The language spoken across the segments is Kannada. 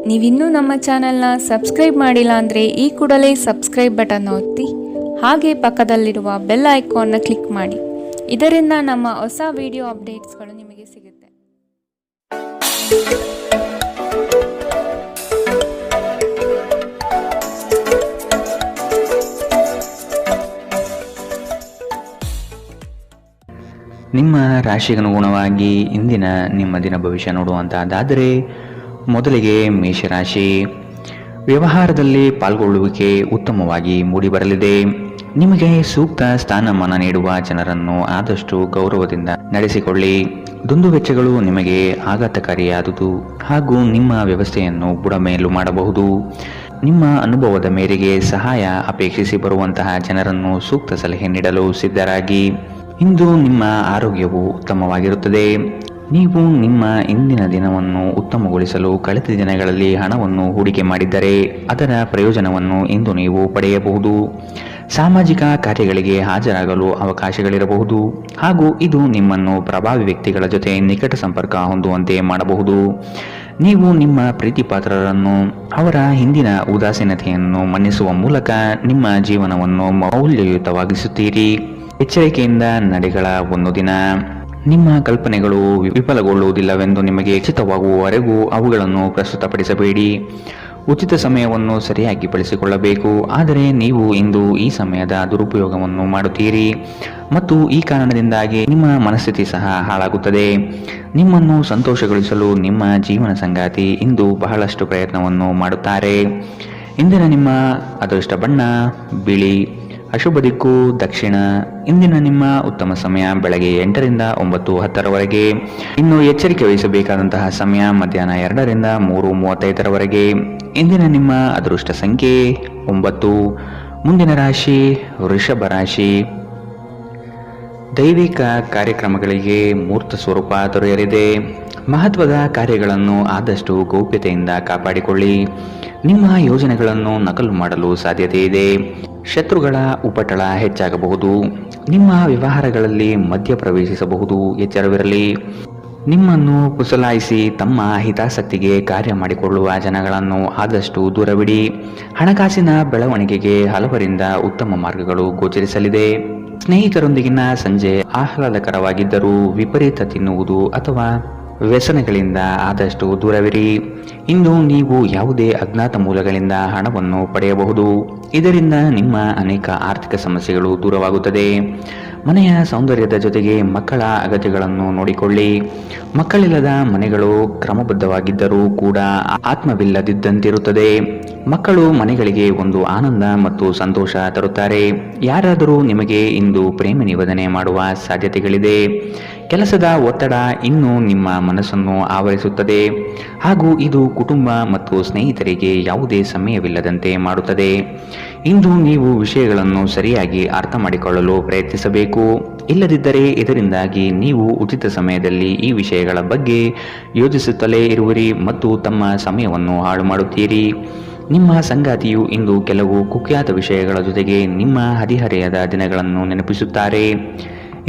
ನೀವಿನ್ನೂ ನಮ್ಮ ಚಾನೆಲ್ನ ಸಬ್ಸ್ಕ್ರೈಬ್ ಮಾಡಿಲ್ಲ ಅಂದರೆ ಈ ಕೂಡಲೇ ಸಬ್ಸ್ಕ್ರೈಬ್ ಬಟನ್ ಒತ್ತಿ ಹಾಗೆ ಪಕ್ಕದಲ್ಲಿರುವ ಬೆಲ್ ಐಕಾನ್ನ ಕ್ಲಿಕ್ ಮಾಡಿ. ಇದರಿಂದ ನಮ್ಮ ಹೊಸ ವಿಡಿಯೋ ಅಪ್ಡೇಟ್ಸ್ಗಳು ನಿಮಗೆ ಸಿಗುತ್ತೆ. ನಿಮ್ಮ ರಾಶಿಗನುಗುಣವಾಗಿ ಇಂದಿನ ನಿಮ್ಮ ದಿನ ಭವಿಷ್ಯ ನೋಡುವಂತಹದ್ದಾದರೆ ಮೊದಲಿಗೆ ಮೇಷರಾಶಿ. ವ್ಯವಹಾರದಲ್ಲಿ ಪಾಲ್ಗೊಳ್ಳುವಿಕೆ ಉತ್ತಮವಾಗಿ ಮೂಡಿಬರಲಿದೆ. ನಿಮಗೆ ಸೂಕ್ತ ಸ್ಥಾನಮಾನ ನೀಡುವ ಜನರನ್ನು ಆದಷ್ಟು ಗೌರವದಿಂದ ನಡೆಸಿಕೊಳ್ಳಿ. ದುಂದುವೆಚ್ಚಗಳು ನಿಮಗೆ ಆಘಾತಕಾರಿಯಾದುದು ಹಾಗೂ ನಿಮ್ಮ ವ್ಯವಸ್ಥೆಯನ್ನು ಬುಡಮೇಲು ಮಾಡಬಹುದು. ನಿಮ್ಮ ಅನುಭವದ ಮೇರೆಗೆ ಸಹಾಯ ಅಪೇಕ್ಷಿಸಿ ಬರುವಂತಹ ಜನರನ್ನು ಸೂಕ್ತ ಸಲಹೆ ನೀಡಲು ಸಿದ್ಧರಾಗಿ. ಇಂದು ನಿಮ್ಮ ಆರೋಗ್ಯವು ಉತ್ತಮವಾಗಿರುತ್ತದೆ. ನೀವು ನಿಮ್ಮ ಇಂದಿನ ದಿನವನ್ನು ಉತ್ತಮಗೊಳಿಸಲು ಕಳೆದ ದಿನಗಳಲ್ಲಿ ಹಣವನ್ನು ಹೂಡಿಕೆ ಮಾಡಿದ್ದರೆ ಅದರ ಪ್ರಯೋಜನವನ್ನು ಇಂದು ನೀವು ಪಡೆಯಬಹುದು. ಸಾಮಾಜಿಕ ಕಾರ್ಯಗಳಿಗೆ ಹಾಜರಾಗಲು ಅವಕಾಶಗಳಿರಬಹುದು ಹಾಗೂ ಇದು ನಿಮ್ಮನ್ನು ಪ್ರಭಾವಿ ವ್ಯಕ್ತಿಗಳ ಜೊತೆ ನಿಕಟ ಸಂಪರ್ಕ ಹೊಂದುವಂತೆ ಮಾಡಬಹುದು. ನೀವು ನಿಮ್ಮ ಪ್ರೀತಿಪಾತ್ರರನ್ನು ಅವರ ಹಿಂದಿನ ಉದಾಸೀನತೆಯನ್ನು ಮನ್ನಿಸುವ ಮೂಲಕ ನಿಮ್ಮ ಜೀವನವನ್ನು ಮೌಲ್ಯಯುತವಾಗಿಸುತ್ತೀರಿ. ಎಚ್ಚರಿಕೆಯಿಂದ ನಡೆಗಳ ಒಂದು ದಿನ. ನಿಮ್ಮ ಕಲ್ಪನೆಗಳು ವಿಫಲಗೊಳ್ಳುವುದಿಲ್ಲವೆಂದು ನಿಮಗೆ ಖಚಿತವಾಗುವವರೆಗೂ ಅವುಗಳನ್ನು ಪ್ರಸ್ತುತಪಡಿಸಬೇಡಿ. ಉಚಿತ ಸಮಯವನ್ನು ಸರಿಯಾಗಿ ಬಳಸಿಕೊಳ್ಳಬೇಕು. ಆದರೆ ನೀವು ಇಂದು ಈ ಸಮಯದ ದುರುಪಯೋಗವನ್ನು ಮಾಡುತ್ತೀರಿ ಮತ್ತು ಈ ಕಾರಣದಿಂದಾಗಿ ನಿಮ್ಮ ಮನಸ್ಥಿತಿ ಸಹ ಹಾಳಾಗುತ್ತದೆ. ನಿಮ್ಮನ್ನು ಸಂತೋಷಗೊಳಿಸಲು ನಿಮ್ಮ ಜೀವನ ಸಂಗಾತಿ ಇಂದು ಬಹಳಷ್ಟು ಪ್ರಯತ್ನವನ್ನು ಮಾಡುತ್ತಾರೆ. ಇಂದಿನ ನಿಮ್ಮ ಅದೃಷ್ಟ ಬಣ್ಣ ಬಿಳಿ. ಅಶುಭ ದಿಕ್ಕು ದಕ್ಷಿಣ. ಇಂದಿನ ನಿಮ್ಮ ಉತ್ತಮ ಸಮಯ ಬೆಳಗ್ಗೆ 8ರಿಂದ 9:10ರವರೆಗೆ. ಇನ್ನು ಎಚ್ಚರಿಕೆ ವಹಿಸಬೇಕಾದಂತಹ ಸಮಯ ಮಧ್ಯಾಹ್ನ 2ರಿಂದ 3:35ರವರೆಗೆ. ಇಂದಿನ ನಿಮ್ಮ ಅದೃಷ್ಟ ಸಂಖ್ಯೆ 9. ಮುಂದಿನ ರಾಶಿ ವೃಷಭ ರಾಶಿ. ದೈವಿಕ ಕಾರ್ಯಕ್ರಮಗಳಿಗೆ ಮೂರ್ತ ಸ್ವರೂಪ ದೊರೆಯಲಿದೆ. ಮಹತ್ವದ ಕಾರ್ಯಗಳನ್ನು ಆದಷ್ಟು ಗೌಪ್ಯತೆಯಿಂದ ಕಾಪಾಡಿಕೊಳ್ಳಿ. ನಿಮ್ಮ ಯೋಜನೆಗಳನ್ನು ನಕಲು ಮಾಡಲು ಸಾಧ್ಯತೆ ಇದೆ. ಶತ್ರುಗಳ ಉಪಟಳ ಹೆಚ್ಚಾಗಬಹುದು. ನಿಮ್ಮ ವ್ಯವಹಾರಗಳಲ್ಲಿ ಮಧ್ಯ ಪ್ರವೇಶಿಸಬಹುದು. ಎಚ್ಚರವಿರಲಿ. ನಿಮ್ಮನ್ನು ಪುಸಲಾಯಿಸಿ ತಮ್ಮ ಹಿತಾಸಕ್ತಿಗೆ ಕಾರ್ಯ ಮಾಡಿಕೊಳ್ಳುವ ಜನಗಳನ್ನು ಆದಷ್ಟು ದೂರವಿಡಿ. ಹಣಕಾಸಿನ ಬೆಳವಣಿಗೆಗೆ ಹಲವರಿಂದ ಉತ್ತಮ ಮಾರ್ಗಗಳು ಗೋಚರಿಸಲಿದೆ. ಸ್ನೇಹಿತರೊಂದಿಗಿನ ಸಂಜೆ ಆಹ್ಲಾದಕರವಾಗಿದ್ದರೂ ವಿಪರೀತ ತಿನ್ನುವುದು ಅಥವಾ ವ್ಯಸನಗಳಿಂದ ಆದಷ್ಟು ದೂರವಿರಿ. ಇಂದು ನೀವು ಯಾವುದೇ ಅಜ್ಞಾತ ಮೂಲಗಳಿಂದ ಹಣವನ್ನು ಪಡೆಯಬಹುದು. ಇದರಿಂದ ನಿಮ್ಮ ಅನೇಕ ಆರ್ಥಿಕ ಸಮಸ್ಯೆಗಳು ದೂರವಾಗುತ್ತದೆ. ಮನೆಯ ಸೌಂದರ್ಯದ ಜೊತೆಗೆ ಮಕ್ಕಳ ಅಗತ್ಯಗಳನ್ನು ನೋಡಿಕೊಳ್ಳಿ. ಮಕ್ಕಳಿಲ್ಲದ ಮನೆಗಳು ಕ್ರಮಬದ್ಧವಾಗಿದ್ದರೂ ಕೂಡ ಆತ್ಮವಿಲ್ಲದಿದ್ದಂತಿರುತ್ತದೆ. ಮಕ್ಕಳು ಮನೆಗಳಿಗೆ ಒಂದು ಆನಂದ ಮತ್ತು ಸಂತೋಷ ತರುತ್ತಾರೆ. ಯಾರಾದರೂ ನಿಮಗೆ ಇಂದು ಪ್ರೇಮ ನಿವೇದನೆ ಮಾಡುವ ಸಾಧ್ಯತೆಗಳಿದೆ. ಕೆಲಸದ ಒತ್ತಡ ಇನ್ನೂ ನಿಮ್ಮ ಮನಸ್ಸನ್ನು ಆವರಿಸುತ್ತದೆ ಹಾಗೂ ಇದು ಕುಟುಂಬ ಮತ್ತು ಸ್ನೇಹಿತರಿಗೆ ಯಾವುದೇ ಸಮಯವಿಲ್ಲದಂತೆ ಮಾಡುತ್ತದೆ. ಇಂದು ನೀವು ವಿಷಯಗಳನ್ನು ಸರಿಯಾಗಿ ಅರ್ಥ ಮಾಡಿಕೊಳ್ಳಲು ಪ್ರಯತ್ನಿಸಬೇಕು. ಇಲ್ಲದಿದ್ದರೆ ಇದರಿಂದಾಗಿ ನೀವು ಉಚಿತ ಸಮಯದಲ್ಲಿ ಈ ವಿಷಯಗಳ ಬಗ್ಗೆ ಯೋಚಿಸುತ್ತಲೇ ಇರುವಿರಿ ಮತ್ತು ತಮ್ಮ ಸಮಯವನ್ನು ಹಾಳು ಮಾಡುತ್ತೀರಿ. ನಿಮ್ಮ ಸಂಗಾತಿಯು ಇಂದು ಕೆಲವು ಕುಖ್ಯಾತ ವಿಷಯಗಳ ಜೊತೆಗೆ ನಿಮ್ಮ ಹದಿಹರೆಯದ ದಿನಗಳನ್ನು ನೆನಪಿಸುತ್ತಾರೆ.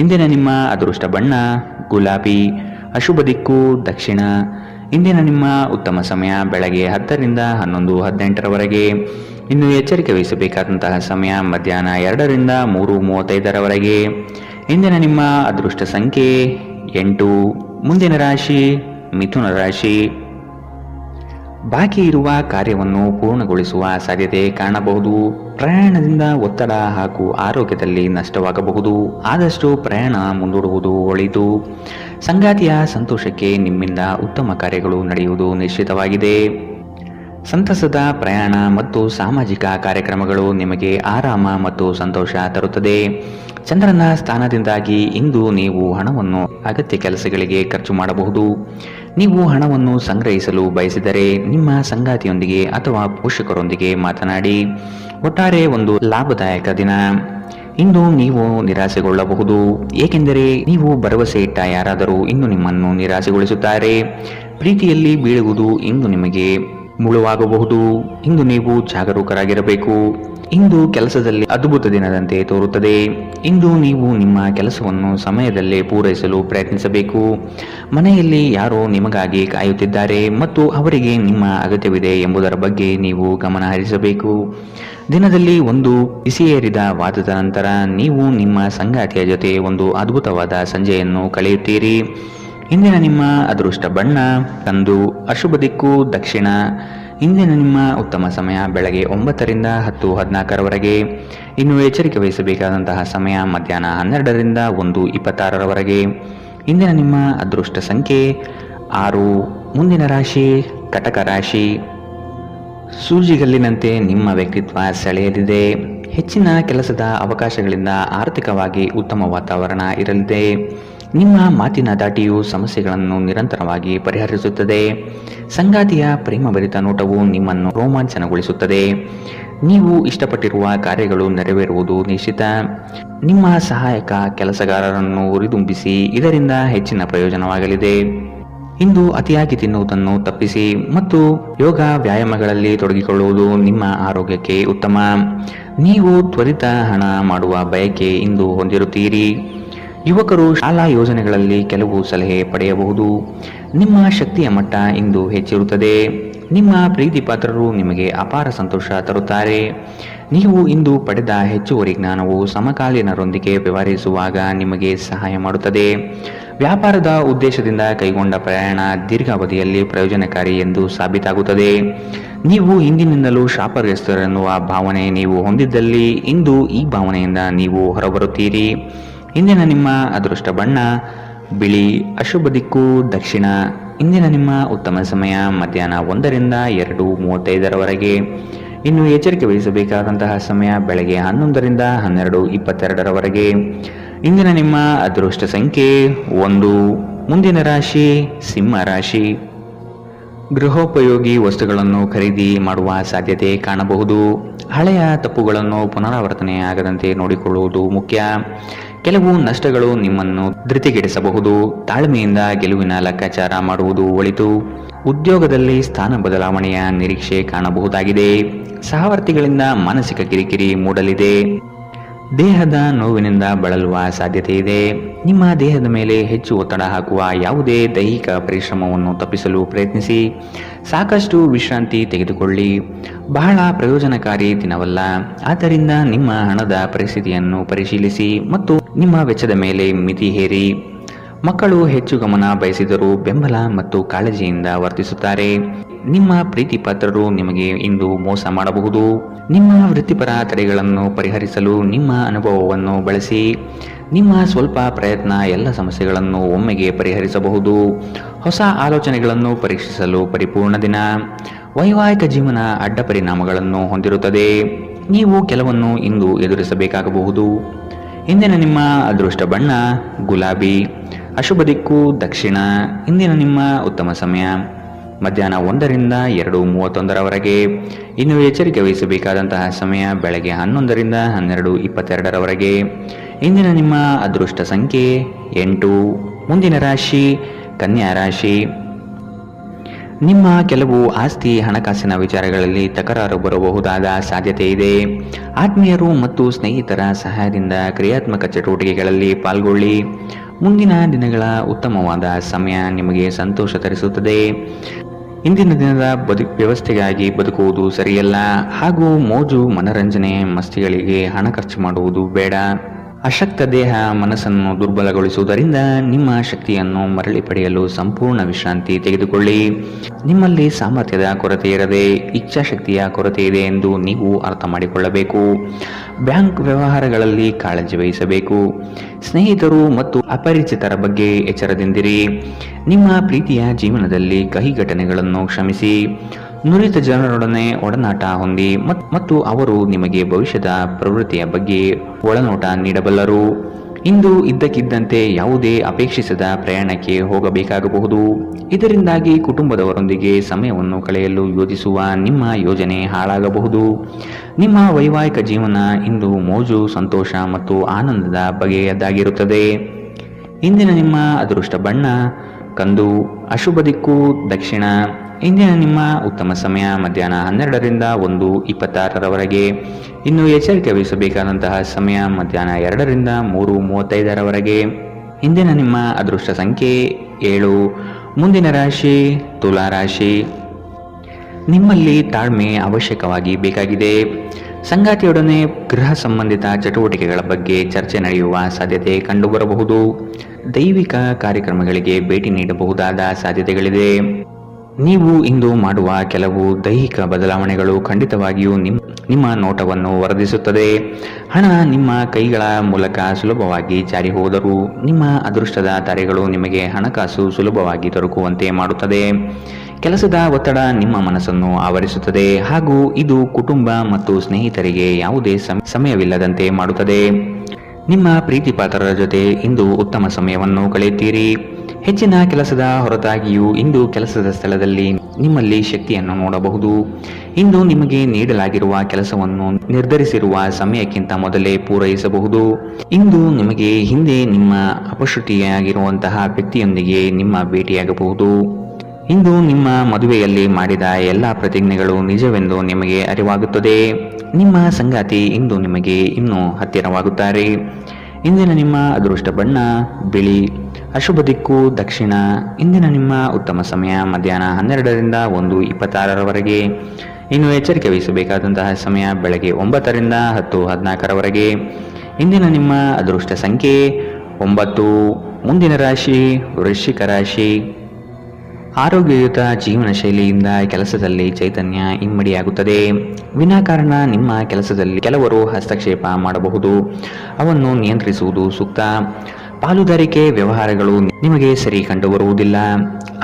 ಇಂದಿನ ನಿಮ್ಮ ಅದೃಷ್ಟ ಬಣ್ಣ ಗುಲಾಬಿ. ಅಶುಭ ದಿಕ್ಕು ದಕ್ಷಿಣ. ಇಂದಿನ ನಿಮ್ಮ ಉತ್ತಮ ಸಮಯ ಬೆಳಗ್ಗೆ 10ರಿಂದ 11:18ರವರೆಗೆ. ಇನ್ನು ಎಚ್ಚರಿಕೆ ವಹಿಸಬೇಕಾದಂತಹ ಸಮಯ ಮಧ್ಯಾಹ್ನ 2ರಿಂದ 3:35ರವರೆಗೆ. ಇಂದಿನ ನಿಮ್ಮ ಅದೃಷ್ಟ ಸಂಖ್ಯೆ 8. ಮುಂದಿನ ರಾಶಿ ಮಿಥುನ ರಾಶಿ. ಬಾಕಿ ಇರುವ ಕಾರ್ಯವನ್ನು ಪೂರ್ಣಗೊಳಿಸುವ ಸಾಧ್ಯತೆ ಕಾಣಬಹುದು. ಪ್ರಯಾಣದಿಂದ ಒತ್ತಡ ಹಾಗೂ ಆರೋಗ್ಯದಲ್ಲಿ ನಷ್ಟವಾಗಬಹುದು. ಆದಷ್ಟು ಪ್ರಯಾಣ ಮುಂದೂಡುವುದು ಒಳಿತು. ಸಂಗಾತಿಯ ಸಂತೋಷಕ್ಕೆ ನಿಮ್ಮಿಂದ ಉತ್ತಮ ಕಾರ್ಯಗಳು ನಡೆಯುವುದು ನಿಶ್ಚಿತವಾಗಿದೆ. ಸಂತಸದ ಪ್ರಯಾಣ ಮತ್ತು ಸಾಮಾಜಿಕ ಕಾರ್ಯಕ್ರಮಗಳು ನಿಮಗೆ ಆರಾಮ ಮತ್ತು ಸಂತೋಷ ತರುತ್ತದೆ. ಚಂದ್ರನ ಸ್ಥಾನದಿಂದಾಗಿ ಇಂದು ನೀವು ಹಣವನ್ನು ಅಗತ್ಯ ಕೆಲಸಗಳಿಗೆ ಖರ್ಚು ಮಾಡಬಹುದು. ನೀವು ಹಣವನ್ನು ಸಂಗ್ರಹಿಸಲು ಬಯಸಿದರೆ ನಿಮ್ಮ ಸಂಗಾತಿಯೊಂದಿಗೆ ಅಥವಾ ಪೋಷಕರೊಂದಿಗೆ ಮಾತನಾಡಿ. ಒಟ್ಟಾರೆ ಒಂದು ಲಾಭದಾಯಕ ದಿನ. ಇಂದು ನೀವು ನಿರಾಸೆಗೊಳ್ಳಬಹುದು, ಏಕೆಂದರೆ ನೀವು ಭರವಸೆ ಇಟ್ಟ ಯಾರಾದರೂ ಇಂದು ನಿಮ್ಮನ್ನು ನಿರಾಸೆಗೊಳಿಸುತ್ತಾರೆ. ಪ್ರೀತಿಯಲ್ಲಿ ಬೀಳುವುದು ಇಂದು ನಿಮಗೆ ಮುಳುವಾಗಬಹುದು. ಇಂದು ನೀವು ಜಾಗರೂಕರಾಗಿರಬೇಕು. ಇಂದು ಕೆಲಸದಲ್ಲಿ ಅದ್ಭುತ ದಿನದಂತೆ ತೋರುತ್ತದೆ. ಇಂದು ನೀವು ನಿಮ್ಮ ಕೆಲಸವನ್ನು ಸಮಯದಲ್ಲೇ ಪೂರೈಸಲು ಪ್ರಯತ್ನಿಸಬೇಕು. ಮನೆಯಲ್ಲಿ ಯಾರೋ ನಿಮಗಾಗಿ ಕಾಯುತ್ತಿದ್ದಾರೆ ಮತ್ತು ಅವರಿಗೆ ನಿಮ್ಮ ಅಗತ್ಯವಿದೆ ಎಂಬುದರ ಬಗ್ಗೆ ನೀವು ಗಮನ ಹರಿಸಬೇಕು. ದಿನದಲ್ಲಿ ಒಂದು ಬಿಸಿಯೇರಿದ ವಾದದ ನಂತರ ನೀವು ನಿಮ್ಮ ಸಂಗಾತಿಯ ಜೊತೆ ಒಂದು ಅದ್ಭುತವಾದ ಸಂಜೆಯನ್ನು ಕಳೆಯುತ್ತೀರಿ. ಇಂದಿನ ನಿಮ್ಮ ಅದೃಷ್ಟ ಬಣ್ಣ ಕಂದು, ಅಶುಭ ದಿಕ್ಕು ದಕ್ಷಿಣ. ಇಂದಿನ ನಿಮ್ಮ ಉತ್ತಮ ಸಮಯ ಬೆಳಗ್ಗೆ 9ರಿಂದ 10:14ರವರೆಗೆ. ಇನ್ನು ಎಚ್ಚರಿಕೆ ವಹಿಸಬೇಕಾದಂತಹ ಸಮಯ ಮಧ್ಯಾಹ್ನ 12ರಿಂದ 1:26ರವರೆಗೆ. ಇಂದಿನ ನಿಮ್ಮ ಅದೃಷ್ಟ ಸಂಖ್ಯೆ 6. ಮುಂದಿನ ರಾಶಿ ಕಟಕ ರಾಶಿ. ಸೂಜಿಗಲ್ಲಿನಂತೆ ನಿಮ್ಮ ವ್ಯಕ್ತಿತ್ವ ಸೆಳೆಯಲಿದೆ. ಹೆಚ್ಚಿನ ಕೆಲಸದ ಅವಕಾಶಗಳಿಂದ ಆರ್ಥಿಕವಾಗಿ ಉತ್ತಮ ವಾತಾವರಣ ಇರಲಿದೆ. ನಿಮ್ಮ ಮಾತಿನ ದಾಟಿಯು ಸಮಸ್ಯೆಗಳನ್ನು ನಿರಂತರವಾಗಿ ಪರಿಹರಿಸುತ್ತದೆ. ಸಂಗಾತಿಯ ಪ್ರೇಮಭರಿತ ನೋಟವು ನಿಮ್ಮನ್ನು ರೋಮಾಂಚನಗೊಳಿಸುತ್ತದೆ. ನೀವು ಇಷ್ಟಪಟ್ಟಿರುವ ಕಾರ್ಯಗಳು ನೆರವೇರುವುದು ನಿಶ್ಚಿತ. ನಿಮ್ಮ ಸಹಾಯಕ ಕೆಲಸಗಾರರನ್ನು ಹುರಿದುಂಬಿಸಿ, ಇದರಿಂದ ಹೆಚ್ಚಿನ ಪ್ರಯೋಜನವಾಗಲಿದೆ. ಇಂದು ಅತಿಯಾಗಿ ತಿನ್ನುವುದನ್ನು ತಪ್ಪಿಸಿ ಮತ್ತು ಯೋಗ ವ್ಯಾಯಾಮಗಳಲ್ಲಿ ತೊಡಗಿಕೊಳ್ಳುವುದು ನಿಮ್ಮ ಆರೋಗ್ಯಕ್ಕೆ ಉತ್ತಮ. ನೀವು ತ್ವರಿತ ಹಣ ಮಾಡುವ ಬಯಕೆ ಇಂದು ಹೊಂದಿರುತ್ತೀರಿ. ಯುವಕರು ಶಾಲಾ ಯೋಜನೆಗಳಲ್ಲಿ ಕೆಲವು ಸಲಹೆ ಪಡೆಯಬಹುದು. ನಿಮ್ಮ ಶಕ್ತಿಯ ಮಟ್ಟ ಇಂದು ಹೆಚ್ಚಿರುತ್ತದೆ. ನಿಮ್ಮ ಪ್ರೀತಿ ಪಾತ್ರರು ನಿಮಗೆ ಅಪಾರ ಸಂತೋಷ ತರುತ್ತಾರೆ. ನೀವು ಇಂದು ಪಡೆದ ಹೆಚ್ಚುವರಿ ಜ್ಞಾನವು ಸಮಕಾಲೀನರೊಂದಿಗೆ ವ್ಯವಹರಿಸುವಾಗ ನಿಮಗೆ ಸಹಾಯ ಮಾಡುತ್ತದೆ. ವ್ಯಾಪಾರದ ಉದ್ದೇಶದಿಂದ ಕೈಗೊಂಡ ಪ್ರಯಾಣ ದೀರ್ಘಾವಧಿಯಲ್ಲಿ ಪ್ರಯೋಜನಕಾರಿ ಎಂದು ಸಾಬೀತಾಗುತ್ತದೆ. ನೀವು ಹಿಂದಿನಿಂದಲೂ ಶಾಪಗ್ರಸ್ತರೆನ್ನುವ ಭಾವನೆ ನೀವು ಹೊಂದಿದ್ದಲ್ಲಿ ಇಂದು ಈ ಭಾವನೆಯಿಂದ ನೀವು ಹೊರಬರುತ್ತೀರಿ. ಇಂದಿನ ನಿಮ್ಮ ಅದೃಷ್ಟ ಬಣ್ಣ ಬಿಳಿ, ಅಶುಭ ದಿಕ್ಕು ದಕ್ಷಿಣ. ಇಂದಿನ ನಿಮ್ಮ ಉತ್ತಮ ಸಮಯ ಮಧ್ಯಾಹ್ನ 1ರಿಂದ 2:35ರವರೆಗೆ. ಇನ್ನು ಎಚ್ಚರಿಕೆ ವಹಿಸಬೇಕಾದಂತಹ ಸಮಯ ಬೆಳಗ್ಗೆ 11ರಿಂದ 12:22ರವರೆಗೆ. ಇಂದಿನ ನಿಮ್ಮ ಅದೃಷ್ಟ ಸಂಖ್ಯೆ 1. ಮುಂದಿನ ರಾಶಿ ಸಿಂಹ ರಾಶಿ. ಗೃಹೋಪಯೋಗಿ ವಸ್ತುಗಳನ್ನು ಖರೀದಿ ಮಾಡುವ ಸಾಧ್ಯತೆ ಕಾಣಬಹುದು. ಹಳೆಯ ತಪ್ಪುಗಳನ್ನು ಪುನರಾವರ್ತನೆಯಾಗದಂತೆ ನೋಡಿಕೊಳ್ಳುವುದು ಮುಖ್ಯ. ಕೆಲವು ನಷ್ಟಗಳು ನಿಮ್ಮನ್ನು ಧೃತಿಗೆಡಿಸಬಹುದು. ತಾಳ್ಮೆಯಿಂದ ಗೆಲುವಿನ ಲೆಕ್ಕಾಚಾರ ಮಾಡುವುದು ಒಳಿತು. ಉದ್ಯೋಗದಲ್ಲಿ ಸ್ಥಾನ ಬದಲಾವಣೆಯ ನಿರೀಕ್ಷೆ ಕಾಣಬಹುದಾಗಿದೆ. ಸಹವರ್ತಿಗಳಿಂದ ಮಾನಸಿಕ ಕಿರಿಕಿರಿ ಮೂಡಲಿದೆ. ದೇಹದ ನೋವಿನಿಂದ ಬಳಲುವ ಸಾಧ್ಯತೆ ಇದೆ. ನಿಮ್ಮ ದೇಹದ ಮೇಲೆ ಹೆಚ್ಚು ಒತ್ತಡ ಹಾಕುವ ಯಾವುದೇ ದೈಹಿಕ ಪರಿಶ್ರಮವನ್ನು ತಪ್ಪಿಸಲು ಪ್ರಯತ್ನಿಸಿ. ಸಾಕಷ್ಟು ವಿಶ್ರಾಂತಿ ತೆಗೆದುಕೊಳ್ಳಿ. ಬಹಳ ಪ್ರಯೋಜನಕಾರಿ ದಿನವಲ್ಲ. ಆದ್ದರಿಂದ ನಿಮ್ಮ ಹಣದ ಪರಿಸ್ಥಿತಿಯನ್ನು ಪರಿಶೀಲಿಸಿ ಮತ್ತು ನಿಮ್ಮ ವೆಚ್ಚದ ಮೇಲೆ ಮಿತಿ ಹೇರಿ. ಮಕ್ಕಳು ಹೆಚ್ಚು ಗಮನ ಬಯಸಿದರೂ ಬೆಂಬಲ ಮತ್ತು ಕಾಳಜಿಯಿಂದ ವರ್ತಿಸುತ್ತಾರೆ. ನಿಮ್ಮ ಪ್ರೀತಿ ಪಾತ್ರರು ನಿಮಗೆ ಇಂದು ಮೋಸ ಮಾಡಬಹುದು. ನಿಮ್ಮ ವೃತ್ತಿಪರ ತಡೆಗಳನ್ನು ಪರಿಹರಿಸಲು ನಿಮ್ಮ ಅನುಭವವನ್ನು ಬಳಸಿ. ನಿಮ್ಮ ಸ್ವಲ್ಪ ಪ್ರಯತ್ನ ಎಲ್ಲ ಸಮಸ್ಯೆಗಳನ್ನು ಒಮ್ಮೆಗೆ ಪರಿಹರಿಸಬಹುದು. ಹೊಸ ಆಲೋಚನೆಗಳನ್ನು ಪರೀಕ್ಷಿಸಲು ಪರಿಪೂರ್ಣ ದಿನ. ವೈವಾಹಿಕ ಜೀವನ ಅಡ್ಡ ಪರಿಣಾಮಗಳನ್ನು ಹೊಂದಿರುತ್ತದೆ. ನೀವು ಕೆಲವನ್ನು ಇಂದು ಎದುರಿಸಬೇಕಾಗಬಹುದು. ಇಂದಿನ ನಿಮ್ಮ ಅದೃಷ್ಟ ಬಣ್ಣ ಗುಲಾಬಿ, ಅಶುಭ ದಿಕ್ಕು ದಕ್ಷಿಣ. ಇಂದಿನ ನಿಮ್ಮ ಉತ್ತಮ ಸಮಯ ಮಧ್ಯಾಹ್ನ 1ರಿಂದ 2:31ರವರೆಗೆ. ಇನ್ನು ಎಚ್ಚರಿಕೆ ವಹಿಸಬೇಕಾದಂತಹ ಸಮಯ ಬೆಳಗ್ಗೆ 11ರಿಂದ 12:22ರವರೆಗೆ. ಇಂದಿನ ನಿಮ್ಮ ಅದೃಷ್ಟ ಸಂಖ್ಯೆ 8. ಮುಂದಿನ ರಾಶಿ ಕನ್ಯಾ ರಾಶಿ. ನಿಮ್ಮ ಕೆಲವು ಆಸ್ತಿ ಹಣಕಾಸಿನ ವಿಚಾರಗಳಲ್ಲಿ ತಕರಾರು ಬರಬಹುದಾದ ಸಾಧ್ಯತೆ ಇದೆ. ಆತ್ಮೀಯರು ಮತ್ತು ಸ್ನೇಹಿತರ ಸಹಾಯದಿಂದ ಕ್ರಿಯಾತ್ಮಕ ಚಟುವಟಿಕೆಗಳಲ್ಲಿ ಪಾಲ್ಗೊಳ್ಳಿ. ಮುಂದಿನ ದಿನಗಳ ಉತ್ತಮವಾದ ಸಮಯ ನಿಮಗೆ ಸಂತೋಷ ತರಿಸುತ್ತದೆ. ಇಂದಿನ ದಿನದ ವ್ಯವಸ್ಥೆಗಾಗಿ ಬದುಕುವುದು ಸರಿಯಲ್ಲ ಹಾಗೂ ಮೋಜು ಮನರಂಜನೆ ಮಸ್ತಿಗಳಿಗೆ ಹಣ ಖರ್ಚು ಮಾಡುವುದು ಬೇಡ. ಅಶಕ್ತ ದೇಹ ಮನಸ್ಸನ್ನು ದುರ್ಬಲಗೊಳಿಸುವುದರಿಂದ ನಿಮ್ಮ ಶಕ್ತಿಯನ್ನು ಮರಳಿ ಪಡೆಯಲು ಸಂಪೂರ್ಣ ವಿಶ್ರಾಂತಿ ತೆಗೆದುಕೊಳ್ಳಿ. ನಿಮ್ಮಲ್ಲಿ ಸಾಮರ್ಥ್ಯದ ಕೊರತೆ ಇರದೆ ಇಚ್ಛಾಶಕ್ತಿಯ ಕೊರತೆ ಇದೆ ಎಂದು ನೀವು ಅರ್ಥ ಮಾಡಿಕೊಳ್ಳಬೇಕು. ಬ್ಯಾಂಕ್ ವ್ಯವಹಾರಗಳಲ್ಲಿ ಕಾಳಜಿ ವಹಿಸಬೇಕು. ಸ್ನೇಹಿತರು ಮತ್ತು ಅಪರಿಚಿತರ ಬಗ್ಗೆ ಎಚ್ಚರದಿಂದಿರಿ. ನಿಮ್ಮ ಪ್ರೀತಿಯ ಜೀವನದಲ್ಲಿ ಕಹಿ ಘಟನೆಗಳನ್ನು ಕ್ಷಮಿಸಿ. ನುರಿತ ಜನರೊಡನೆ ಒಡನಾಟ ಹೊಂದಿ ಮತ್ತು ಅವರು ನಿಮಗೆ ಭವಿಷ್ಯದ ಪ್ರವೃತ್ತಿಯ ಬಗ್ಗೆ ಒಳನೋಟ ನೀಡಬಲ್ಲರು. ಇಂದು ಇದ್ದಕ್ಕಿದ್ದಂತೆ ಯಾವುದೇ ಅಪೇಕ್ಷಿಸದ ಪ್ರಯಾಣಕ್ಕೆ ಹೋಗಬೇಕಾಗಬಹುದು. ಇದರಿಂದಾಗಿ ಕುಟುಂಬದವರೊಂದಿಗೆ ಸಮಯವನ್ನು ಕಳೆಯಲು ಯೋಜಿಸುವ ನಿಮ್ಮ ಯೋಜನೆ ಹಾಳಾಗಬಹುದು. ನಿಮ್ಮ ವೈವಾಹಿಕ ಜೀವನ ಇಂದು ಮೋಜು, ಸಂತೋಷ ಮತ್ತು ಆನಂದದ ಬಗೆಯದಾಗಿರುತ್ತದೆ. ಇಂದಿನ ನಿಮ್ಮ ಅದೃಷ್ಟ ಬಣ್ಣ ಕಂದು, ಅಶುಭ ದಿಕ್ಕು ದಕ್ಷಿಣ. ಇಂದಿನ ನಿಮ್ಮ ಉತ್ತಮ ಸಮಯ ಮಧ್ಯಾಹ್ನ 12ರಿಂದ 1:26ರವರೆಗೆ. ಇನ್ನು ಎಚ್ಚರಿಕೆ ವಹಿಸಬೇಕಾದಂತಹ ಸಮಯ ಮಧ್ಯಾಹ್ನ 2ರಿಂದ 3:35ರವರೆಗೆ. ಇಂದಿನ ನಿಮ್ಮ ಅದೃಷ್ಟ ಸಂಖ್ಯೆ 7. ಮುಂದಿನ ರಾಶಿ ತುಲಾ ರಾಶಿ. ನಿಮ್ಮಲ್ಲಿ ತಾಳ್ಮೆ ಅವಶ್ಯಕವಾಗಿ ಬೇಕಾಗಿದೆ. ಸಂಗಾತಿಯೊಡನೆ ಗೃಹ ಸಂಬಂಧಿತ ಚಟುವಟಿಕೆಗಳ ಬಗ್ಗೆ ಚರ್ಚೆ ನಡೆಯುವ ಸಾಧ್ಯತೆ ಕಂಡುಬರಬಹುದು. ದೈವಿಕ ಕಾರ್ಯಕ್ರಮಗಳಿಗೆ ಭೇಟಿ ನೀಡಬಹುದಾದ ಸಾಧ್ಯತೆಗಳಿದೆ. ನೀವು ಇಂದು ಮಾಡುವ ಕೆಲವು ದೈಹಿಕ ಬದಲಾವಣೆಗಳು ಖಂಡಿತವಾಗಿಯೂ ನಿಮ್ಮ ನೋಟವನ್ನು ವರ್ಧಿಸುತ್ತದೆ. ಹಣ ನಿಮ್ಮ ಕೈಗಳ ಮೂಲಕ ಸುಲಭವಾಗಿ ಜಾರಿ ಹೋದರೂ ನಿಮ್ಮ ಅದೃಷ್ಟದ ತಾರೆಗಳು ನಿಮಗೆ ಹಣಕಾಸು ಸುಲಭವಾಗಿ ದೊರಕುವಂತೆ ಮಾಡುತ್ತದೆ. ಕೆಲಸದ ಒತ್ತಡ ನಿಮ್ಮ ಮನಸ್ಸನ್ನು ಆವರಿಸುತ್ತದೆ ಹಾಗೂ ಇದು ಕುಟುಂಬ ಮತ್ತು ಸ್ನೇಹಿತರಿಗೆ ಯಾವುದೇ ಸಮಯವಿಲ್ಲದಂತೆ ಮಾಡುತ್ತದೆ. ನಿಮ್ಮ ಪ್ರೀತಿ ಪಾತ್ರರ ಜೊತೆ ಇಂದು ಉತ್ತಮ ಸಮಯವನ್ನು ಕಳೆಯುತ್ತೀರಿ. ಹೆಚ್ಚಿನ ಕೆಲಸದ ಹೊರತಾಗಿಯೂ ಇಂದು ಕೆಲಸದ ಸ್ಥಳದಲ್ಲಿ ನಿಮ್ಮಲ್ಲಿ ಶಕ್ತಿಯನ್ನು ನೋಡಬಹುದು. ಇಂದು ನಿಮಗೆ ನೀಡಲಾಗಿರುವ ಕೆಲಸವನ್ನು ನಿರ್ಧರಿಸಿರುವ ಸಮಯಕ್ಕಿಂತ ಮೊದಲೇ ಪೂರೈಸಬಹುದು. ಇಂದು ನಿಮಗೆ ಹಿಂದೆ ನಿಮ್ಮ ಅಪಶ್ರುತಿಯಾಗಿರುವಂತಹ ವ್ಯಕ್ತಿಯೊಂದಿಗೆ ನಿಮ್ಮ ಭೇಟಿಯಾಗಬಹುದು. ಇಂದು ನಿಮ್ಮ ಮದುವೆಯಲ್ಲಿ ಮಾಡಿದ ಎಲ್ಲ ಪ್ರತಿಜ್ಞೆಗಳು ನಿಜವೆಂದು ನಿಮಗೆ ಅರಿವಾಗುತ್ತದೆ. ನಿಮ್ಮ ಸಂಗಾತಿ ಇಂದು ನಿಮಗೆ ಇನ್ನೂ ಹತ್ತಿರವಾಗುತ್ತಾರೆ. ಇಂದಿನ ನಿಮ್ಮ ಅದೃಷ್ಟ ಬಣ್ಣ ಬಿಳಿ. ಅಶುಭ ದಿಕ್ಕು ದಕ್ಷಿಣ. ಇಂದಿನ ನಿಮ್ಮ ಉತ್ತಮ ಸಮಯ ಮಧ್ಯಾಹ್ನ 12ರಿಂದ 1:26ರವರೆಗೆ. ಇನ್ನು ಎಚ್ಚರಿಕೆ ವಹಿಸಬೇಕಾದಂತಹ ಸಮಯ ಬೆಳಗ್ಗೆ 9ರಿಂದ 10:14ರವರೆಗೆ. ಇಂದಿನ ನಿಮ್ಮ ಅದೃಷ್ಟ ಸಂಖ್ಯೆ 9. ಮುಂದಿನ ರಾಶಿ ವೃಶ್ಚಿಕ ರಾಶಿ. ಆರೋಗ್ಯಯುತ ಜೀವನ ಶೈಲಿಯಿಂದ ಕೆಲಸದಲ್ಲಿ ಚೈತನ್ಯ ಇಮ್ಮಡಿಯಾಗುತ್ತದೆ. ವಿನಾಕಾರಣ ನಿಮ್ಮ ಕೆಲಸದಲ್ಲಿ ಕೆಲವರು ಹಸ್ತಕ್ಷೇಪ ಮಾಡಬಹುದು. ಅವನ್ನು ನಿಯಂತ್ರಿಸುವುದು ಸೂಕ್ತ. ಪಾಲುದಾರಿಕೆ ವ್ಯವಹಾರಗಳು ನಿಮಗೆ ಸರಿ ಕಂಡುಬರುವುದಿಲ್ಲ.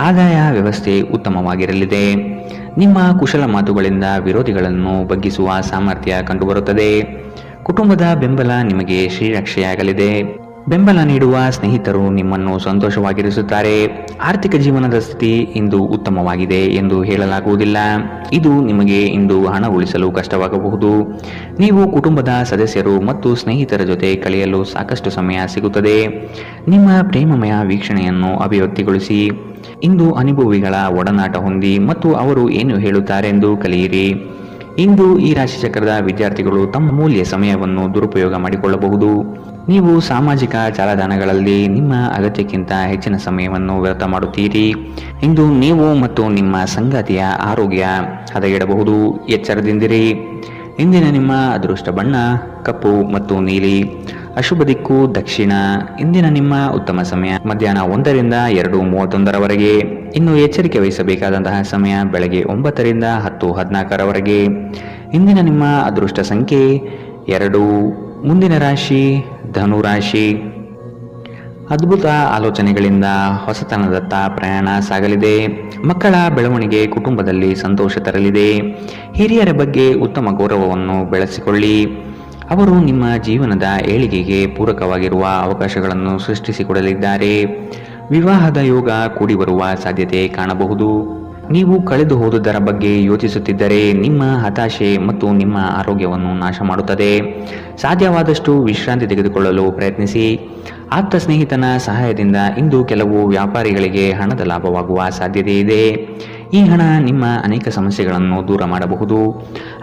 ಆದಾಯ ವ್ಯವಸ್ಥೆ ಉತ್ತಮವಾಗಿರಲಿದೆ. ನಿಮ್ಮ ಕುಶಲ ಮಾತುಗಳಿಂದ ವಿರೋಧಿಗಳನ್ನು ಬಗ್ಗಿಸುವ ಸಾಮರ್ಥ್ಯ ಕಂಡುಬರುತ್ತದೆ. ಕುಟುಂಬದ ಬೆಂಬಲ ನಿಮಗೆ ಶ್ರೀರಕ್ಷೆಯಾಗಲಿದೆ. ಬೆಂಬಲ ನೀಡುವ ಸ್ನೇಹಿತರು ನಿಮ್ಮನ್ನು ಸಂತೋಷವಾಗಿರಿಸುತ್ತಾರೆ. ಆರ್ಥಿಕ ಜೀವನದ ಸ್ಥಿತಿ ಇಂದು ಉತ್ತಮವಾಗಿದೆ ಎಂದು ಹೇಳಲಾಗುವುದಿಲ್ಲ. ಇದು ನಿಮಗೆ ಇಂದು ಹಣ ಉಳಿಸಲು ಕಷ್ಟವಾಗಬಹುದು. ನೀವು ಕುಟುಂಬದ ಸದಸ್ಯರು ಮತ್ತು ಸ್ನೇಹಿತರ ಜೊತೆ ಕಳೆಯಲು ಸಾಕಷ್ಟು ಸಮಯ ಸಿಗುತ್ತದೆ. ನಿಮ್ಮ ಪ್ರೇಮಮಯ ವೀಕ್ಷಣೆಯನ್ನು ಅಭಿವ್ಯಕ್ತಿಗೊಳಿಸಿ. ಇಂದು ಅನುಭವಿಗಳ ಒಡನಾಟ ಹೊಂದಿ ಮತ್ತು ಅವರು ಏನು ಹೇಳುತ್ತಾರೆಂದು ಕಲಿಯಿರಿ. ಇಂದು ಈ ರಾಶಿಚಕ್ರದ ವಿದ್ಯಾರ್ಥಿಗಳು ತಮ್ಮ ಮೂಲ್ಯ ಸಮಯವನ್ನು ದುರುಪಯೋಗ ಮಾಡಿಕೊಳ್ಳಬಹುದು. ನೀವು ಸಾಮಾಜಿಕ ಜಾಲತಾಣಗಳಲ್ಲಿ ನಿಮ್ಮ ಅಗತ್ಯಕ್ಕಿಂತ ಹೆಚ್ಚಿನ ಸಮಯವನ್ನು ವ್ಯರ್ಥ ಮಾಡುತ್ತೀರಿ. ಇಂದು ನೀವು ಮತ್ತು ನಿಮ್ಮ ಸಂಗಾತಿಯ ಆರೋಗ್ಯ ಹದಗೆಡಬಹುದು. ಎಚ್ಚರದಿಂದಿರಿ. ಇಂದಿನ ನಿಮ್ಮ ಅದೃಷ್ಟ ಬಣ್ಣ ಕಪ್ಪು ಮತ್ತು ನೀಲಿ. ಅಶುಭ ದಿಕ್ಕು ದಕ್ಷಿಣ. ಇಂದಿನ ನಿಮ್ಮ ಉತ್ತಮ ಸಮಯ ಮಧ್ಯಾಹ್ನ 1ರಿಂದ 2:31ರವರೆಗೆ. ಇನ್ನು ಎಚ್ಚರಿಕೆ ವಹಿಸಬೇಕಾದಂತಹ ಸಮಯ ಬೆಳಗ್ಗೆ 9ರಿಂದ 10:14ರವರೆಗೆ. ಇಂದಿನ ನಿಮ್ಮ ಅದೃಷ್ಟ ಸಂಖ್ಯೆ 2. ಮುಂದಿನ ರಾಶಿ ಧನುರಾಶಿ. ಅದ್ಭುತ ಆಲೋಚನೆಗಳಿಂದ ಹೊಸತನದತ್ತ ಪ್ರಯಾಣ ಸಾಗಲಿದೆ. ಮಕ್ಕಳ ಬೆಳವಣಿಗೆ ಕುಟುಂಬದಲ್ಲಿ ಸಂತೋಷ ತರಲಿದೆ. ಹಿರಿಯರ ಬಗ್ಗೆ ಉತ್ತಮ ಗೌರವವನ್ನು ಬೆಳೆಸಿಕೊಳ್ಳಿ. ಅವರು ನಿಮ್ಮ ಜೀವನದ ಏಳಿಗೆಗೆ ಪೂರಕವಾಗಿರುವ ಅವಕಾಶಗಳನ್ನು ಸೃಷ್ಟಿಸಿಕೊಡಲಿದ್ದಾರೆ. ವಿವಾಹದ ಯೋಗ ಕೂಡಿ ಬರುವ ಸಾಧ್ಯತೆ ಕಾಣಬಹುದು. ನೀವು ಕಳೆದು ಹೋದುದರ ಬಗ್ಗೆ ಯೋಚಿಸುತ್ತಿದ್ದರೆ ನಿಮ್ಮ ಹತಾಶೆ ಮತ್ತು ನಿಮ್ಮ ಆರೋಗ್ಯವನ್ನು ನಾಶ ಮಾಡುತ್ತದೆ. ಸಾಧ್ಯವಾದಷ್ಟು ವಿಶ್ರಾಂತಿ ತೆಗೆದುಕೊಳ್ಳಲು ಪ್ರಯತ್ನಿಸಿ. ಆಪ್ತ ಸ್ನೇಹಿತನ ಸಹಾಯದಿಂದ ಇಂದು ಕೆಲವು ವ್ಯಾಪಾರಿಗಳಿಗೆ ಹಣದ ಲಾಭವಾಗುವ ಸಾಧ್ಯತೆ ಇದೆ. ಈ ಹಣ ನಿಮ್ಮ ಅನೇಕ ಸಮಸ್ಯೆಗಳನ್ನು ದೂರ ಮಾಡಬಹುದು.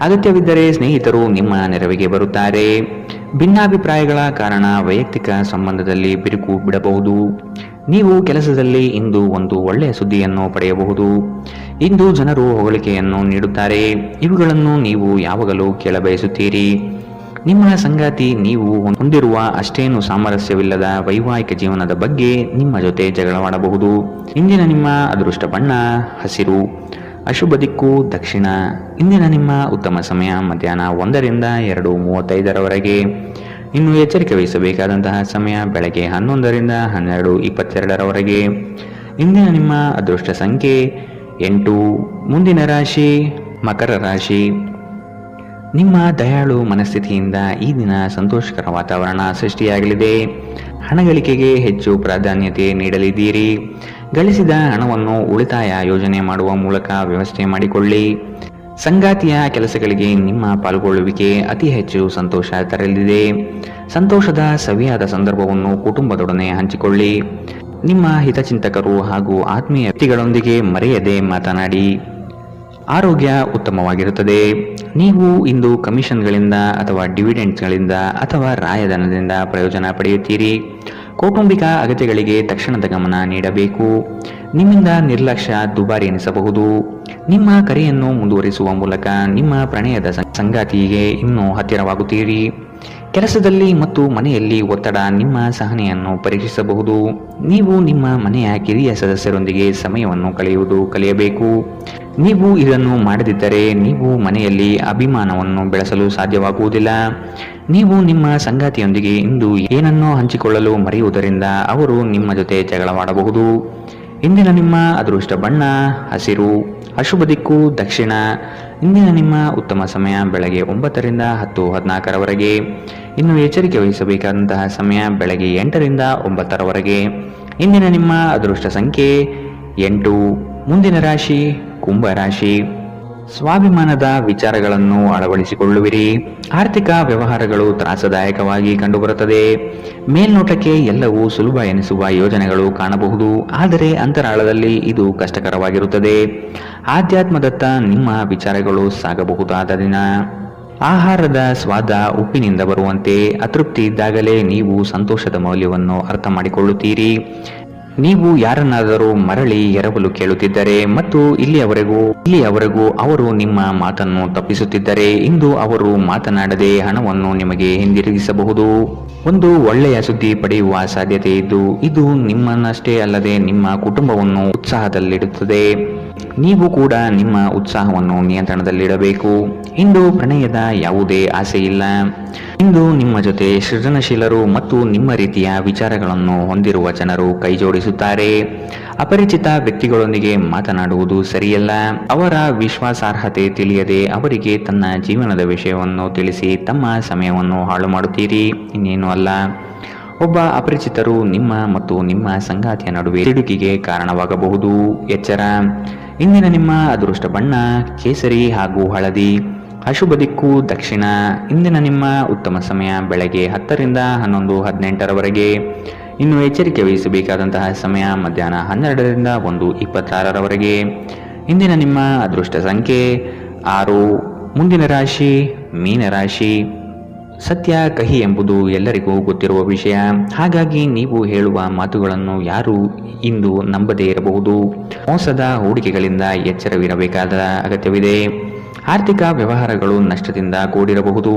ಅಗತ್ಯವಿದ್ದರೆ ಸ್ನೇಹಿತರು ನಿಮ್ಮ ನೆರವಿಗೆ ಬರುತ್ತಾರೆ. ಭಿನ್ನಾಭಿಪ್ರಾಯಗಳ ಕಾರಣ ವೈಯಕ್ತಿಕ ಸಂಬಂಧದಲ್ಲಿ ಬಿರುಕು ಬಿಡಬಹುದು. ನೀವು ಕೆಲಸದಲ್ಲಿ ಇಂದು ಒಂದು ಒಳ್ಳೆಯ ಸುದ್ದಿಯನ್ನು ಪಡೆಯಬಹುದು. ಇಂದು ಜನರು ಹೊಗಳಿಕೆಯನ್ನು ನೀಡುತ್ತಾರೆ. ಇವುಗಳನ್ನು ನೀವು ಯಾವಾಗಲೂ ಕೇಳಬಯಸುತ್ತೀರಿ. ನಿಮ್ಮ ಸಂಗಾತಿ ನೀವು ಹೊಂದಿರುವ ಅಷ್ಟೇನು ಸಾಮರಸ್ಯವಿಲ್ಲದ ವೈವಾಹಿಕ ಜೀವನದ ಬಗ್ಗೆ ನಿಮ್ಮ ಜೊತೆ ಜಗಳವಾಡಬಹುದು. ಇಂದಿನ ನಿಮ್ಮ ಅದೃಷ್ಟ ಬಣ್ಣ ಹಸಿರು. ಅಶುಭ ದಿಕ್ಕು ದಕ್ಷಿಣ. ಇಂದಿನ ನಿಮ್ಮ ಉತ್ತಮ ಸಮಯ ಮಧ್ಯಾಹ್ನ 1ರಿಂದ 2:35ರವರೆಗೆ. ಇನ್ನು ಎಚ್ಚರಿಕೆ ವಹಿಸಬೇಕಾದಂತಹ ಸಮಯ ಬೆಳಗ್ಗೆ 11ರಿಂದ 12:22ರವರೆಗೆ. ಇಂದಿನ ನಿಮ್ಮ ಅದೃಷ್ಟ ಸಂಖ್ಯೆ 8. ಮುಂದಿನ ರಾಶಿ ಮಕರ ರಾಶಿ. ನಿಮ್ಮ ದಯಾಳು ಮನಸ್ಥಿತಿಯಿಂದ ಈ ದಿನ ಸಂತೋಷಕರ ವಾತಾವರಣ ಸೃಷ್ಟಿಯಾಗಲಿದೆ. ಹಣಗಳಿಕೆಗೆ ಹೆಚ್ಚು ಪ್ರಾಧಾನ್ಯತೆ ನೀಡಲಿದ್ದೀರಿ. ಗಳಿಸಿದ ಹಣವನ್ನು ಉಳಿತಾಯ ಯೋಜನೆ ಮಾಡುವ ಮೂಲಕ ವ್ಯವಸ್ಥೆ ಮಾಡಿಕೊಳ್ಳಿ. ಸಂಗಾತಿಯ ಕೆಲಸಗಳಿಗೆ ನಿಮ್ಮ ಪಾಲ್ಗೊಳ್ಳುವಿಕೆ ಅತಿ ಹೆಚ್ಚು ಸಂತೋಷ ತರಲಿದೆ. ಸಂತೋಷದ ಸವಿಯಾದ ಸಂದರ್ಭವನ್ನು ಕುಟುಂಬದೊಡನೆ ಹಂಚಿಕೊಳ್ಳಿ. ನಿಮ್ಮ ಹಿತಚಿಂತಕರು ಹಾಗೂ ಆತ್ಮೀಯ ವ್ಯಕ್ತಿಗಳೊಂದಿಗೆ ಮರೆಯದೆ ಮಾತನಾಡಿ. ಆರೋಗ್ಯ ಉತ್ತಮವಾಗಿರುತ್ತದೆ. ನೀವು ಇಂದು ಕಮಿಷನ್ಗಳಿಂದ ಅಥವಾ ಡಿವಿಡೆಂಡ್ಸ್ಗಳಿಂದ ಅಥವಾ ರಾಯಧನದಿಂದ ಪ್ರಯೋಜನ ಪಡೆಯುತ್ತೀರಿ. ಕೌಟುಂಬಿಕ ಅಗತ್ಯಗಳಿಗೆ ತಕ್ಷಣದ ಗಮನ ನೀಡಬೇಕು. ನಿಮ್ಮಿಂದ ನಿರ್ಲಕ್ಷ್ಯ ದುಬಾರಿ ಎನಿಸಬಹುದು. ನಿಮ್ಮ ಕರೆಯನ್ನು ಮುಂದುವರಿಸುವ ಮೂಲಕ ನಿಮ್ಮ ಪ್ರಣಯದ ಸಂಗಾತಿಗೆ ಇನ್ನೂ ಹತ್ತಿರವಾಗುತ್ತೀರಿ. ಕೆಲಸದಲ್ಲಿ ಮತ್ತು ಮನೆಯಲ್ಲಿ ಒತ್ತಡ ನಿಮ್ಮ ಸಹನೆಯನ್ನು ಪರೀಕ್ಷಿಸಬಹುದು. ನೀವು ನಿಮ್ಮ ಮನೆಯ ಕಿರಿಯ ಸದಸ್ಯರೊಂದಿಗೆ ಸಮಯವನ್ನು ಕಳೆಯಬೇಕು. ನೀವು ಇದನ್ನು ಮಾಡದಿದ್ದರೆ ನೀವು ಮನೆಯಲ್ಲಿ ಅಭಿಮಾನವನ್ನು ಬೆಳೆಸಲು ಸಾಧ್ಯವಾಗುವುದಿಲ್ಲ. ನೀವು ನಿಮ್ಮ ಸಂಗಾತಿಯೊಂದಿಗೆ ಇಂದು ಏನನ್ನೋ ಹಂಚಿಕೊಳ್ಳಲು ಮರೆಯುವುದರಿಂದ ಅವರು ನಿಮ್ಮ ಜೊತೆ ಜಗಳವಾಡಬಹುದು. ಇಂದಿನ ನಿಮ್ಮ ಅದೃಷ್ಟ ಬಣ್ಣ ಹಸಿರು. ಅಶುಭ ದಿಕ್ಕು ದಕ್ಷಿಣ. ಇಂದಿನ ನಿಮ್ಮ ಉತ್ತಮ ಸಮಯ ಬೆಳಗ್ಗೆ 9 ರಿಂದ 10:14 ಇನ್ನು ಎಚ್ಚರಿಕೆ ವಹಿಸಬೇಕಾದಂತಹ ಸಮಯ ಬೆಳಗ್ಗೆ 8 ರಿಂದ 9 ಇಂದಿನ ನಿಮ್ಮ ಅದೃಷ್ಟ ಸಂಖ್ಯೆ 8. ಮುಂದಿನ ರಾಶಿ ಕುಂಭರಾಶಿ. ಸ್ವಾಭಿಮಾನದ ವಿಚಾರಗಳನ್ನು ಅಳವಡಿಸಿಕೊಳ್ಳುವಿರಿ. ಆರ್ಥಿಕ ವ್ಯವಹಾರಗಳು ತ್ರಾಸದಾಯಕವಾಗಿ ಕಂಡುಬರುತ್ತದೆ. ಮೇಲ್ನೋಟಕ್ಕೆ ಎಲ್ಲವೂ ಸುಲಭ ಎನಿಸುವ ಯೋಜನೆಗಳು ಕಾಣಬಹುದು, ಆದರೆ ಅಂತರಾಳದಲ್ಲಿ ಇದು ಕಷ್ಟಕರವಾಗಿರುತ್ತದೆ. ಆಧ್ಯಾತ್ಮದತ್ತ ನಿಮ್ಮ ವಿಚಾರಗಳು ಸಾಗಬಹುದಾದ ದಿನ. ಆಹಾರದ ಸ್ವಾದ ಉಪ್ಪಿನಿಂದ ಬರುವಂತೆ. ಅತೃಪ್ತಿ ಇದ್ದಾಗಲೇ ನೀವು ಸಂತೋಷದ ಮೌಲ್ಯವನ್ನು ಅರ್ಥ ಮಾಡಿಕೊಳ್ಳುತ್ತೀರಿ. ನೀವು ಯಾರನ್ನಾದರೂ ಮರಳಿ ಎರವಲು ಕೇಳುತ್ತಿದ್ದರೆ ಮತ್ತು ಇಲ್ಲಿಯವರೆಗೂ ಅವರು ನಿಮ್ಮ ಮಾತನ್ನು ತಪ್ಪಿಸುತ್ತಿದ್ದರೆ ಇಂದು ಅವರು ಮಾತನಾಡದೆ ಹಣವನ್ನು ನಿಮಗೆ ಹಿಂದಿರುಗಿಸಬಹುದು. ಒಂದು ಒಳ್ಳೆಯ ಸುದ್ದಿ ಪಡೆಯುವ ಸಾಧ್ಯತೆ ಇದ್ದು ಇದು ನಿಮ್ಮನ್ನಷ್ಟೇ ಅಲ್ಲದೆ ನಿಮ್ಮ ಕುಟುಂಬವನ್ನು ಉತ್ಸಾಹದಲ್ಲಿಡುತ್ತದೆ. ನೀವು ಕೂಡ ನಿಮ್ಮ ಉತ್ಸಾಹವನ್ನು ನಿಯಂತ್ರಣದಲ್ಲಿಡಬೇಕು. ಇಂದು ಪ್ರಣಯದ ಯಾವುದೇ ಆಸೆ ಇಲ್ಲ. ಇಂದು ನಿಮ್ಮ ಜೊತೆ ಸೃಜನಶೀಲರು ಮತ್ತು ನಿಮ್ಮ ರೀತಿಯ ವಿಚಾರಗಳನ್ನು ಹೊಂದಿರುವ ಜನರು ಕೈಜೋಡಿಸುತ್ತಾರೆ. ಅಪರಿಚಿತ ವ್ಯಕ್ತಿಗಳೊಂದಿಗೆ ಮಾತನಾಡುವುದು ಸರಿಯಲ್ಲ. ಅವರ ವಿಶ್ವಾಸಾರ್ಹತೆ ತಿಳಿಯದೆ ಅವರಿಗೆ ತನ್ನ ಜೀವನದ ವಿಷಯವನ್ನು ತಿಳಿಸಿ ತಮ್ಮ ಸಮಯವನ್ನು ಹಾಳು ಮಾಡುತ್ತೀರಿ, ಇನ್ನೇನು ಅಲ್ಲ. ಒಬ್ಬ ಅಪರಿಚಿತರು ನಿಮ್ಮ ಮತ್ತು ನಿಮ್ಮ ಸಂಗಾತಿಯ ನಡುವೆ ಸಿಡುಕಿಗೆ ಕಾರಣವಾಗಬಹುದು. ಎಚ್ಚರ. ಇಂದಿನ ನಿಮ್ಮ ಅದೃಷ್ಟ ಬಣ್ಣ ಕೇಸರಿ ಹಾಗೂ ಹಳದಿ. ಅಶುಭ ದಿಕ್ಕು ದಕ್ಷಿಣ. ಇಂದಿನ ನಿಮ್ಮ ಉತ್ತಮ ಸಮಯ ಬೆಳಗ್ಗೆ 10 ರಿಂದ 11:18 ಇನ್ನು ಎಚ್ಚರಿಕೆ ವಹಿಸಬೇಕಾದಂತಹ ಸಮಯ ಮಧ್ಯಾಹ್ನ 12 ರಿಂದ 1:26 ಇಂದಿನ ನಿಮ್ಮ ಅದೃಷ್ಟ ಸಂಖ್ಯೆ 6. ಮುಂದಿನ ರಾಶಿ ಮೀನರಾಶಿ. ಸತ್ಯ ಕಹಿ ಎಂಬುದು ಎಲ್ಲರಿಗೂ ಗೊತ್ತಿರುವ ವಿಷಯ. ಹಾಗಾಗಿ ನೀವು ಹೇಳುವ ಮಾತುಗಳನ್ನು ಯಾರು ಇಂದು ನಂಬದೇ ಇರಬಹುದು. ಮೋಸದ ಹೂಡಿಕೆಗಳಿಂದ ಎಚ್ಚರವಿರಬೇಕಾದ ಅಗತ್ಯವಿದೆ. ಆರ್ಥಿಕ ವ್ಯವಹಾರಗಳು ನಷ್ಟದಿಂದ ಕೂಡಿರಬಹುದು.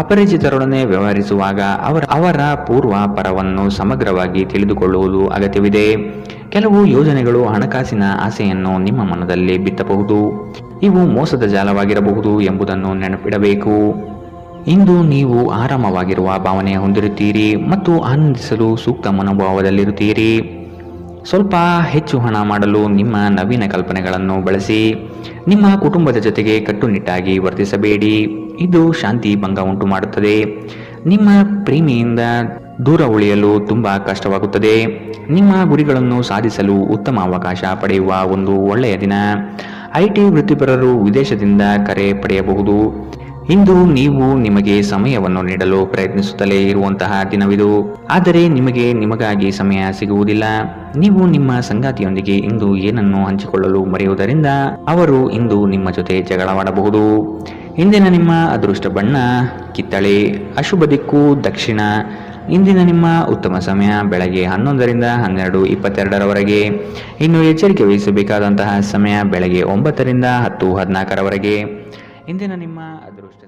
ಅಪರಿಚಿತರೊಡನೆ ವ್ಯವಹರಿಸುವಾಗ ಅವರ ಪೂರ್ವ ಪರವನ್ನು ಸಮಗ್ರವಾಗಿ ತಿಳಿದುಕೊಳ್ಳುವುದು ಅಗತ್ಯವಿದೆ. ಕೆಲವು ಯೋಜನೆಗಳು ಹಣಕಾಸಿನ ಆಸೆಯನ್ನು ನಿಮ್ಮ ಮನದಲ್ಲಿ ಬಿತ್ತಬಹುದು. ಇವು ಮೋಸದ ಜಾಲವಾಗಿರಬಹುದು ಎಂಬುದನ್ನು ನೆನಪಿಡಬೇಕು. ಇಂದು ನೀವು ಆರಾಮವಾಗಿರುವ ಭಾವನೆ ಹೊಂದಿರುತ್ತೀರಿ ಮತ್ತು ಆನಂದಿಸಲು ಸೂಕ್ತ ಮನೋಭಾವದಲ್ಲಿರುತ್ತೀರಿ. ಸ್ವಲ್ಪ ಹೆಚ್ಚು ಹಣ ಮಾಡಲು ನಿಮ್ಮ ನವೀನ ಕಲ್ಪನೆಗಳನ್ನು ಬಳಸಿ. ನಿಮ್ಮ ಕುಟುಂಬದ ಜೊತೆಗೆ ಕಟ್ಟುನಿಟ್ಟಾಗಿ ವರ್ತಿಸಬೇಡಿ. ಇದು ಶಾಂತಿ ಭಂಗ ಉಂಟು ಮಾಡುತ್ತದೆ. ನಿಮ್ಮ ಪ್ರೇಮಿಯಿಂದ ದೂರ ಉಳಿಯಲು ತುಂಬಾ ಕಷ್ಟವಾಗುತ್ತದೆ. ನಿಮ್ಮ ಗುರಿಗಳನ್ನು ಸಾಧಿಸಲು ಉತ್ತಮ ಅವಕಾಶ ಪಡೆಯುವ ಒಂದು ಒಳ್ಳೆಯ ದಿನ. IT ವೃತ್ತಿಪರರು ವಿದೇಶದಿಂದ ಕರೆ ಪಡೆಯಬಹುದು. ಇಂದು ನೀವು ನಿಮಗೆ ಸಮಯವನ್ನು ನೀಡಲು ಪ್ರಯತ್ನಿಸುತ್ತಲೇ ಇರುವಂತಹ ದಿನವಿದು. ಆದರೆ ನಿಮಗಾಗಿ ಸಮಯ ಸಿಗುವುದಿಲ್ಲ. ನೀವು ನಿಮ್ಮ ಸಂಗಾತಿಯೊಂದಿಗೆ ಇಂದು ಏನನ್ನು ಹಂಚಿಕೊಳ್ಳಲು ಮರೆಯುವುದರಿಂದ ಅವರು ಇಂದು ನಿಮ್ಮ ಜೊತೆ ಜಗಳವಾಡಬಹುದು. ಇಂದಿನ ನಿಮ್ಮ ಅದೃಷ್ಟ ಬಣ್ಣ ಕಿತ್ತಳೆ. ಅಶುಭ ದಿಕ್ಕು ದಕ್ಷಿಣ. ಇಂದಿನ ನಿಮ್ಮ ಉತ್ತಮ ಸಮಯ ಬೆಳಗ್ಗೆ 11 ರಿಂದ 12:22 ಇನ್ನು ಎಚ್ಚರಿಕೆ ವಹಿಸಬೇಕಾದಂತಹ ಸಮಯ ಬೆಳಗ್ಗೆ 9 ರಿಂದ 10:14 ಇಂದಿನ ನಿಮ್ಮ ಅದೃಷ್ಟ